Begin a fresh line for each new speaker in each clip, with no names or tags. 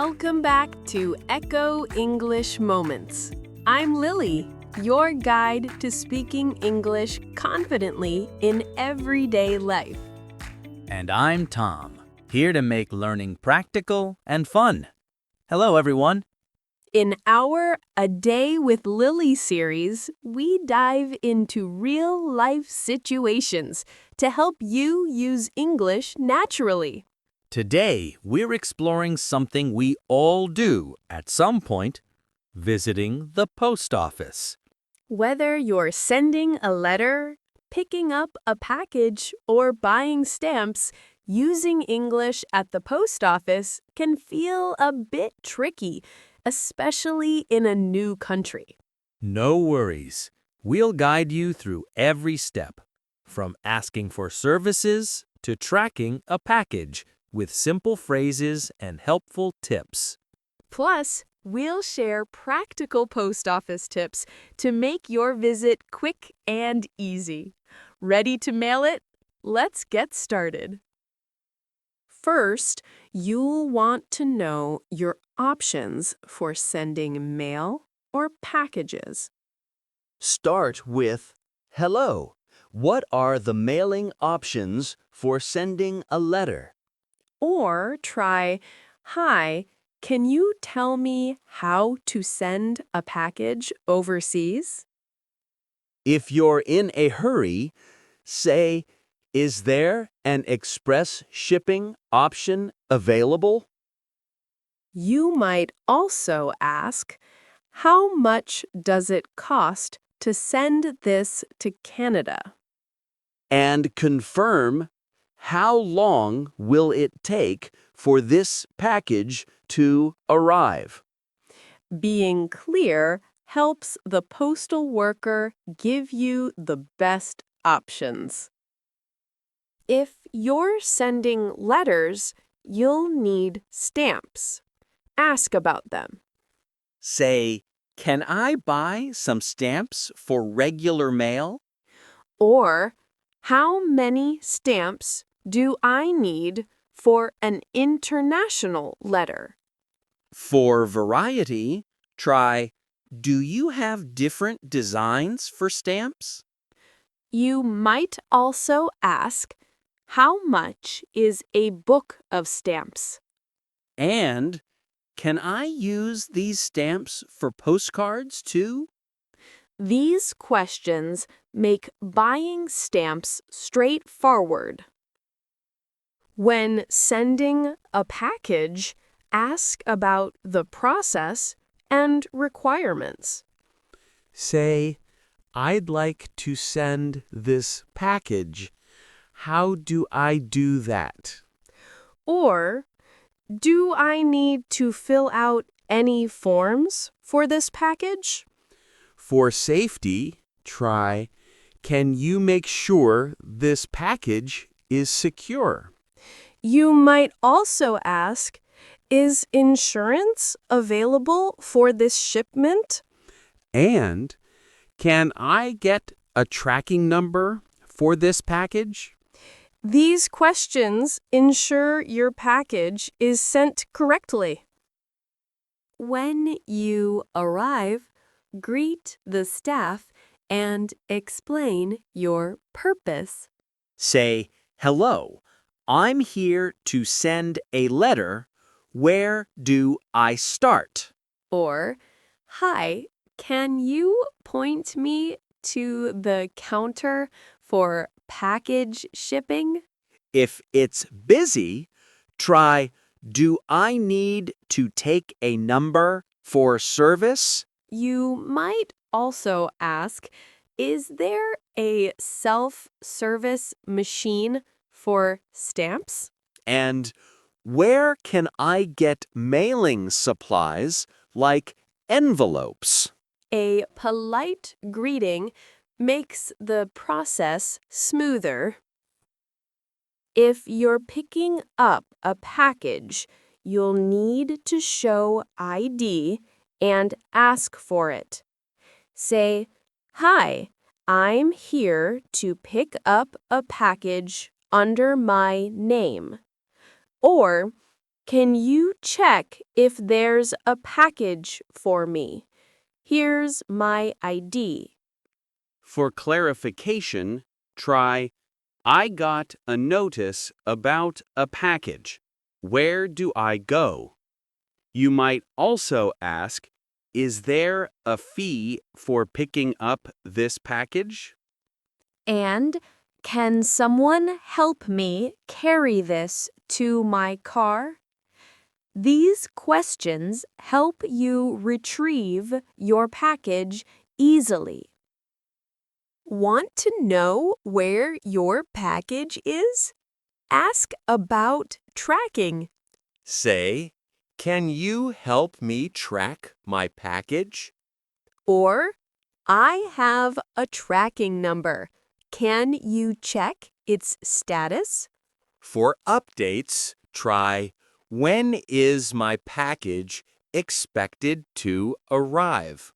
Welcome back to Echo English Moments. I'm Lily, your guide to speaking English confidently in everyday life.
And I'm Tom, here to make learning practical and fun. Hello, everyone.
In our A Day with Lily series, we dive into real-life situations to help you use English naturally.
Today, we're exploring something we all do at some point, visiting the post office.
Whether you're sending a letter, picking up a package, or buying stamps, using English at the post office can feel a bit tricky, especially in a new country.
No worries. We'll guide you through every step, from asking for services to tracking a package, with simple phrases and helpful tips.
Plus, we'll share practical post office tips to make your visit quick and easy. Ready to mail it? Let's get started. First, you'll want to know your options for sending mail or packages.
Start with, hello. What are the mailing options for sending a letter?
Or try, hi, can you tell me how to send a package overseas?
If you're in a hurry, say, is there an express shipping option available?
You might also ask, how much does it cost to send this to Canada?
And confirm, how long will it take for this package to arrive?
Being clear helps the postal worker give you the best options. If you're sending letters, you'll need stamps. Ask about them.
Say, can I buy some stamps for regular mail?
Or, how many stamps do I need for an international letter?
For variety, try, do you have different designs for stamps?
You might also ask, how much is a book of stamps?
And, can I use these stamps for postcards too?
These questions make buying stamps straightforward. When sending a package, ask about the process and requirements.
Say, I'd like to send this package. How do I do that?
Or, do I need to fill out any forms for this package?
For safety, try, can you make sure this package is secure?
You might also ask, is insurance available for this shipment?
And, can I get a tracking number for this package?
These questions ensure your package is sent correctly. When you arrive, greet the staff and explain your purpose.
Say, hello, I'm here to send a letter. Where do I start?
Or, hi, can you point me to the counter for package shipping?
If it's busy, try, do I need to take a number for service?
You might also ask, is there a self-service machine for stamps?
And where can I get mailing supplies like envelopes?
A polite greeting makes the process smoother. If you're picking up a package, you'll need to show ID and ask for it. Say, hi, I'm here to pick up a package under my name. Or, Can you check if there's a package for me? Here's my ID.
For clarification, try, I got a notice about a package. Where do I go? You might also ask, is there a fee for picking up this package?
And can someone help me carry this to my car? These questions help you retrieve your package easily. Want to know where your package is? Ask about tracking.
Say, can you help me track my package?
Or, I have a tracking number. Can you check its status?
For updates, try, when is my package expected to arrive?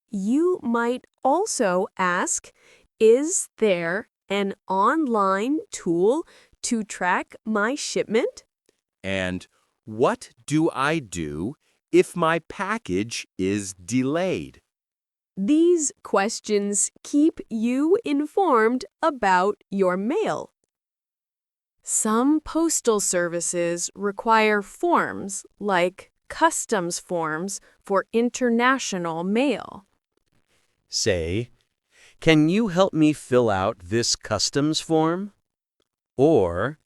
You might also ask, is there an online tool to track my shipment?
And what do I do if my package is delayed?
These questions keep you informed about your mail. Some postal services require forms like customs forms for international mail.
Say, can you help me fill out this customs form? Or,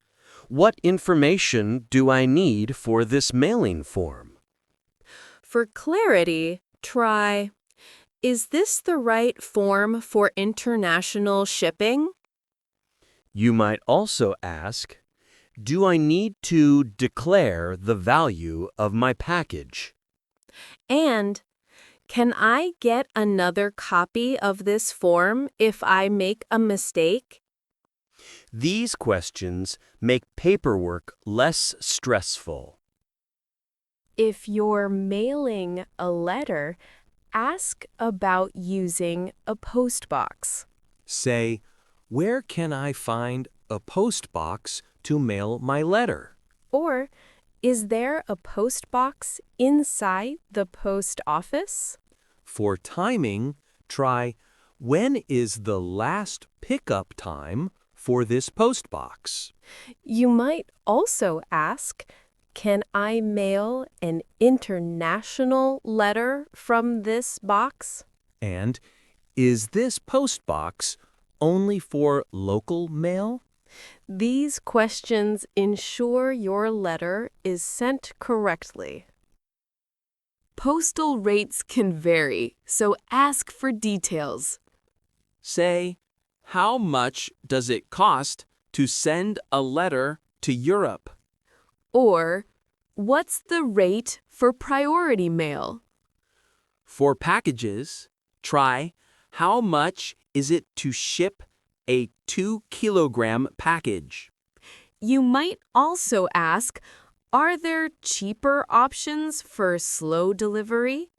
what information do I need for this mailing form?
For clarity, try, is this the right form for international shipping?
You might also ask, do I need to declare the value of my package?
And, can I get another copy of this form if I make a mistake?
These questions make paperwork less stressful.
If you're mailing a letter, ask about using a postbox.
Say, where can I find a postbox to mail my letter?
Or, is there a postbox inside the post office?
For timing, try, when is the last pickup time for this postbox?
You might also ask, can I mail an international letter from this box?
And is this postbox only for local mail?
These questions ensure your letter is sent correctly. Postal rates can vary, so ask for details.
Say, how much does it cost to send a letter to Europe?
Or, what's the rate for priority mail?
For packages, try, how much is it to ship a 2-kilogram package?
You might also ask, are there cheaper options for slow delivery?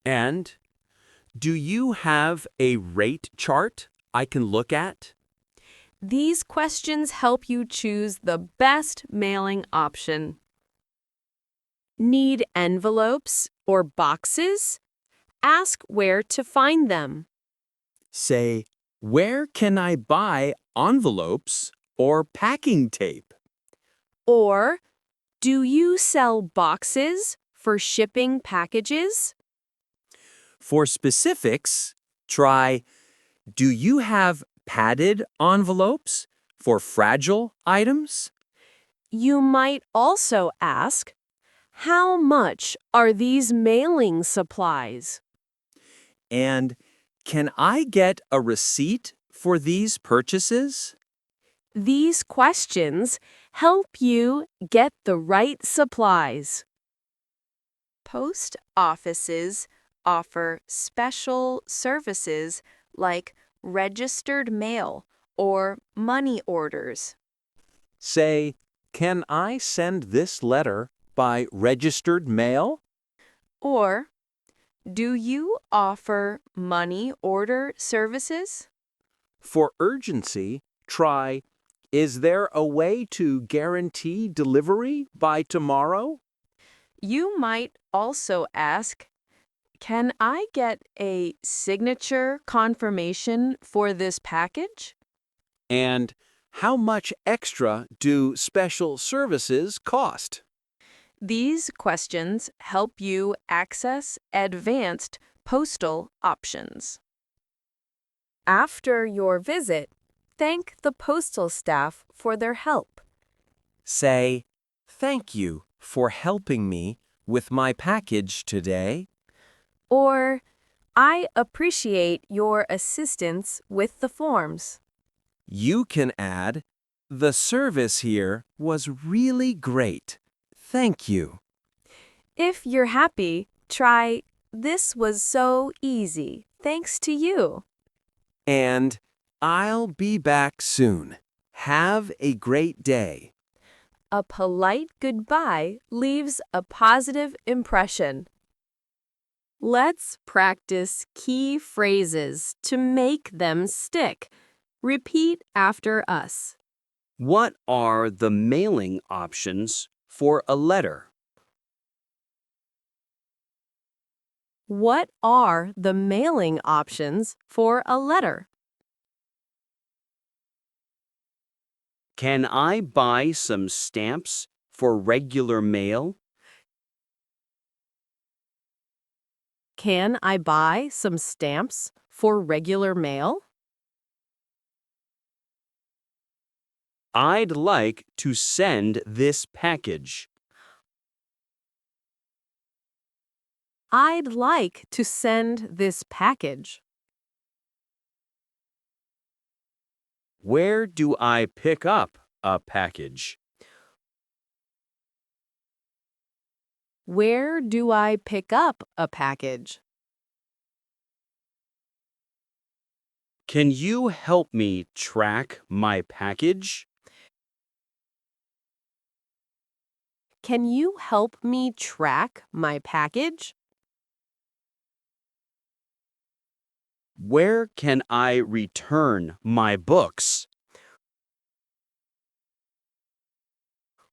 And, do you have a rate chart I can look at?
These questions help you choose the best mailing option. Need envelopes or boxes? Ask where to find them.
Say, where can I buy envelopes or packing tape?
Or, do you sell boxes for shipping packages?
For specifics, try, do you have padded envelopes for fragile items?
You might also ask, how much are these mailing supplies?
And can I get a receipt for these purchases?
These questions help you get the right supplies. Post offices offer special services like registered mail or money orders.
Say, can I send this letter by registered mail?
Or, do you offer money order services?
For urgency, try, Is there a way to guarantee delivery by tomorrow?
You might also ask, can I get a signature confirmation for this package?
And how much extra do special services cost?
These questions help you access advanced postal options. After your visit, thank the postal staff for their help.
Say, thank you for helping me with my package today.
Or, I appreciate your assistance with the forms.
You can add, the service here was really great. Thank you.
If you're happy, try, this was so easy, thanks to you.
And I'll be back soon. Have a great day.
A polite goodbye leaves a positive impression. Let's practice key phrases to make them stick. Repeat after us.
What are the mailing options for a letter?
What are the mailing options for a letter?
Can I buy some stamps for regular mail?
Can I buy some stamps for regular mail?
I'd like to send this package.
I'd like to send this package.
Where do I pick up a package?
Where do I pick up a package?
Can you help me track my package?
Can you help me track my package?
Where can I return my books?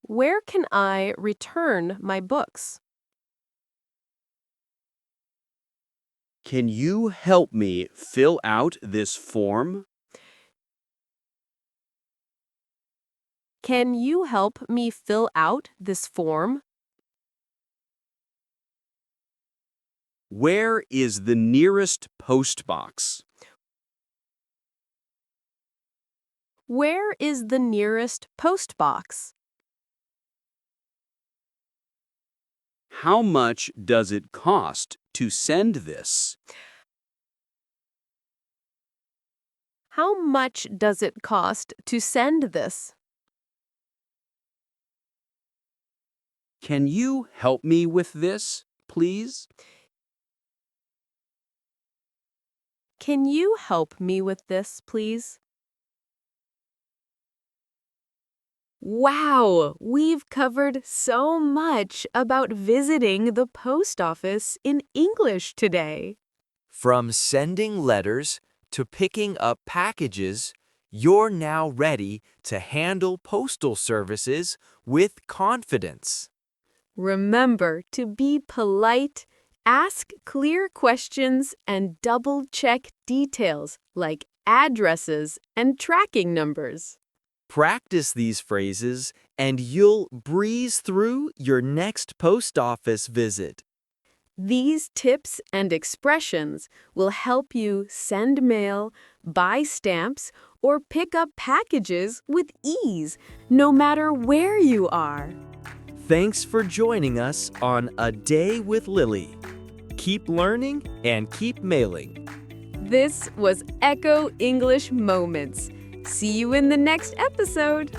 Where can I return my books?
Can you help me fill out this form?
Can you help me fill out this form?
Where is the nearest post box?
Where is the nearest post box?
How much does it cost to send this?
How much does it cost to send this?
Can you help me with this, please?
Can you help me with this, please? Wow, we've covered so much about visiting the post office in English today.
From sending letters to picking up packages, you're now ready to handle postal services with confidence.
Remember to be polite, ask clear questions, and double-check details like addresses and tracking numbers.
Practice these phrases and you'll breeze through your next post office visit.
These tips and expressions will help you send mail, buy stamps, or pick up packages with ease, no matter where you are.
Thanks for joining us on A Day with Lily. Keep learning and keep mailing.
This was Echo English Moments. See you in the next episode.